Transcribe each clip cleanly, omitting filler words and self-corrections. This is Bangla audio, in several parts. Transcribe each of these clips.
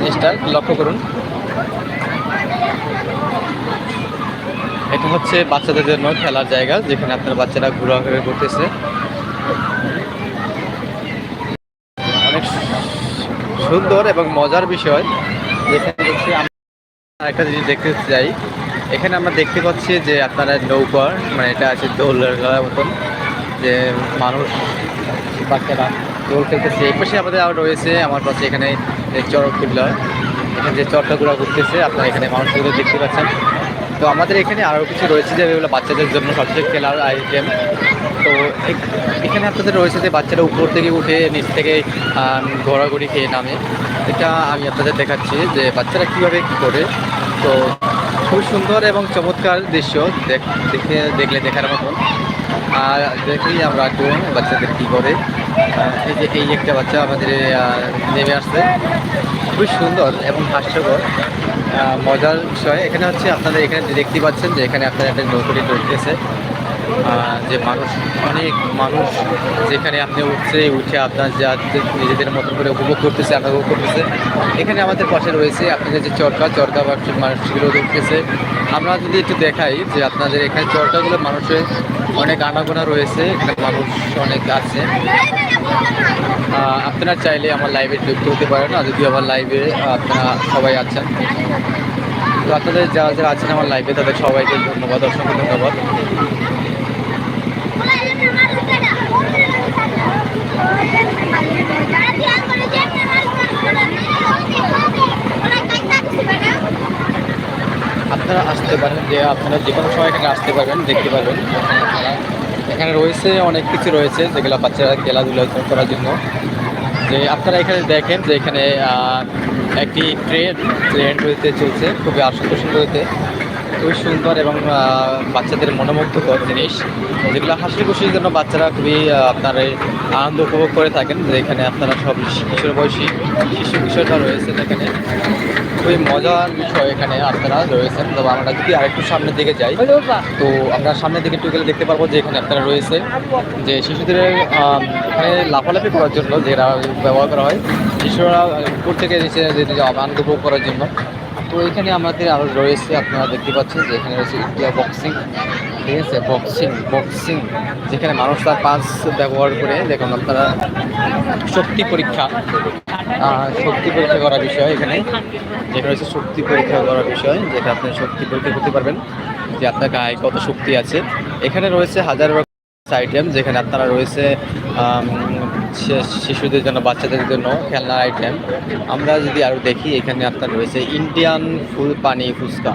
জিনিসটা লক্ষ্য করুন। এটা হচ্ছে বাচ্চাদের জন্য খেলার জায়গা, যেখানে আপনার বাচ্চারা ঘোরাঘুরি করতেছে। অনেক সুন্দর এবং মজার বিষয়। যেখানে হচ্ছে আমরা একটা জিনিস দেখতে চাই, এখানে আমরা দেখতে পাচ্ছি যে আপনারা নৌকা, মানে এটা আছে দোলের মতন, যে মানুষ বাচ্চারা দোল খেলতেছে। এই পাশে আমাদের আরও রয়েছে আমার পাশে এখানে চরকগুলো, এখানে যে চরকাগুলো ঘুরতেছে আপনারা এখানে মানুষগুলো দেখতে পাচ্ছেন। তো আমাদের এখানে আরও কিছু রয়েছে যে এগুলো বাচ্চাদের জন্য সবচেয়ে খেলার আইটেম। তো এখানে আপনাদের রয়েছে যে বাচ্চারা উপর থেকে উঠে নিচ থেকে ঘোরাঘুরি খেয়ে নামে। এটা আমি আপনাদের দেখাচ্ছি যে বাচ্চারা কীভাবে কী করে। তো খুব সুন্দর এবং চমৎকার দৃশ্য, দেখলে দেখার মতন। আর দেখি আমরা একটু বাচ্চাদের কী করে। এই যে এই একটা বাচ্চা আমাদের নেমে আসছে, খুবই সুন্দর এবং হাস্যকর মজার বিষয়। এখানে হচ্ছে আপনারা এখানে দেখতে পাচ্ছেন যে এখানে আপনার একটা নৌকরি চলতেছে, যে অনেক মানুষ যেখানে আপনি উঠে আপনার যা নিজেদের মতন করে উপভোগ করতেছে, আমরা উপভোগ করতেছে। এখানে আমাদের পাশে রয়েছে আপনাদের যে চরকা মানুষগুলো দেখতেছে। আমরা যদি একটু দেখাই যে আপনাদের এখানে চরকাগুলো মানুষের অনেক আনাগোনা রয়েছে, এখানে মানুষ অনেক আছে। আপনারা চাইলে আমার লাইভে যুক্ত হতে পারেন, আর যদি আমার লাইভে আপনারা সবাই আছেন। তো আপনাদের যারা যারা আছেন আমার লাইভে তাদের সবাইকে ধন্যবাদ, অসংখ্য ধন্যবাদ। আপনারা আসতে পারেন, যে আপনারা যে কোনো সময় এখানে আসতে পারবেন, দেখতে পারবেন। এখানে রয়েছে অনেক কিছু রয়েছে যেগুলো বাচ্চারা খেলাধুলা করার জন্য। যে আপনারা এখানে দেখেন যে এখানে একটি ট্রেন হইতে চলছে, খুবই আকর্ষণ হইতে, খুবই সুন্দর এবং বাচ্চাদের মনোমুগ্ধকর জিনিস, যেগুলো হাসি খুশির জন্য বাচ্চারা খুবই আপনার আনন্দ উপভোগ করে থাকেন। যে এখানে আপনারা সব কিশোর বয়সী কিশোররা রয়েছে, এখানে খুবই মজার বিষয় এখানে আপনারা রয়েছেন। তবে আমরা যদি আরেকটু সামনের দিকে যাই, তো আমরা সামনের দিকে একটু গেলে দেখতে পারবো যে এখানে আপনারা রয়েছে যে শিশুদের এখানে লাফালাফি করার জন্য যেটা ব্যবহার করা হয়, শিশুরা উপর থেকে নিচে আনন্দ উপভোগ করার জন্য। তো এখানে আমাদের আরও রয়েছে, আপনারা দেখতে পাচ্ছেন যে এখানে রয়েছে ইন্ডিয়া বক্সিং, ঠিক আছে, বক্সিং যেখানে মানুষ তার পাঁচ ব্যবহার করে, দেখুন আপনারা শক্তি পরীক্ষা করার বিষয়। এখানে যেটা রয়েছে শক্তি পরীক্ষা করার বিষয়, যেটা আপনি শক্তি পরীক্ষা করতে পারবেন যে আপনার গায়ে কত শক্তি আছে। এখানে রয়েছে হাজার আইটেম, যেখানে আপনারা রয়েছে শিশুদের জন্য, বাচ্চাদের জন্য খেলনার আইটেম। আমরা যদি আরও দেখি, এখানে আপনার রয়েছে ইন্ডিয়ান পানি ফুচকা,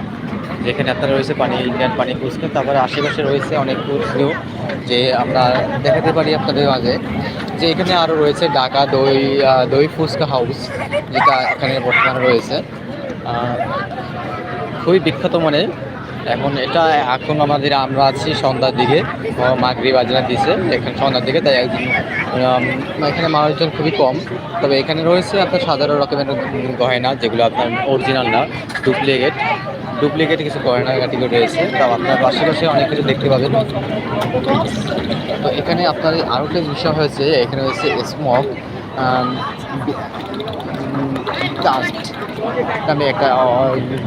যেখানে আপনার রয়েছে ইন্ডিয়ান পানি ফুচকা। তারপরে আশেপাশে রয়েছে অনেক ফুচকা যে আমরা দেখাতে পারি আপনাদের মাঝে। যে এখানে আরও রয়েছে ঢাকা দই ফুচকা হাউস, যেটা এখানে বর্তমানে রয়েছে, খুবই বিখ্যাত মানে। এখন আমরা আছি সন্ধ্যার দিকে, মাগরিব আজান দিছে এখানে সন্ধ্যার দিকে, তাই এখানে মানুষজন খুবই কম। তবে এখানে রয়েছে আপনার সাধারণ রকমের গয়না, যেগুলো আপনার অরিজিনাল না, ডুপ্লিকেট কিছু গয়না কাটিগুলো রয়েছে। তাও আপনার আশেপাশে অনেক কিছু দেখতে পাবেন। তো এখানে আপনার আরও একটা বিষয় হয়েছে, এখানে হয়েছে স্মোক ডাস্ট নামে একটা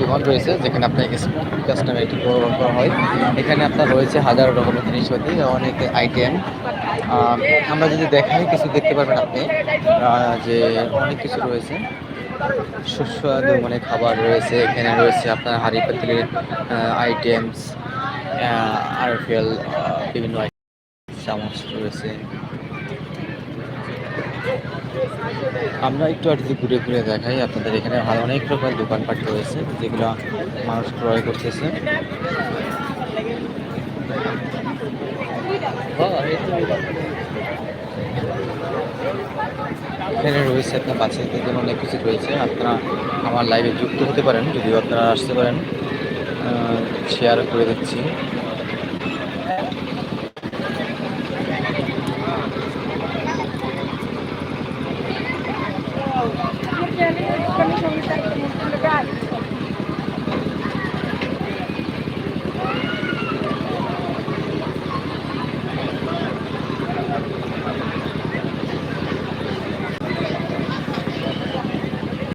দোকান রয়েছে, যেখানে আপনার স্মোক ডাস্ট নামে একটি ব্যবহার করা হয়। এখানে আপনার রয়েছে হাজারো রকমের জিনিসপাতি, অনেক আইটেম। আমরা যদি দেখাই কিছু দেখতে পারবেন আপনি, যে অনেক কিছু রয়েছে, সুস্বাদু মানে খাবার রয়েছে। এখানে রয়েছে আপনার হাঁড়ি পাতিলের আইটেমস, আরফেল বিভিন্ন চামচ রয়েছে। আমরা একটু আর যদি ঘুরে ঘুরে দেখাই আপনাদের, এখানে অনেক রকমের দোকানপাট রয়েছে যেগুলো মানুষ ক্রয় করতেছে। এখানে রয়েছে আপনার বাচ্চাদের জন্য অনেক কিছু রয়েছে। আপনারা আমার লাইভে যুক্ত হতে পারেন, যদিও আপনারা আসতে পারেন, শেয়ার করে দিচ্ছি।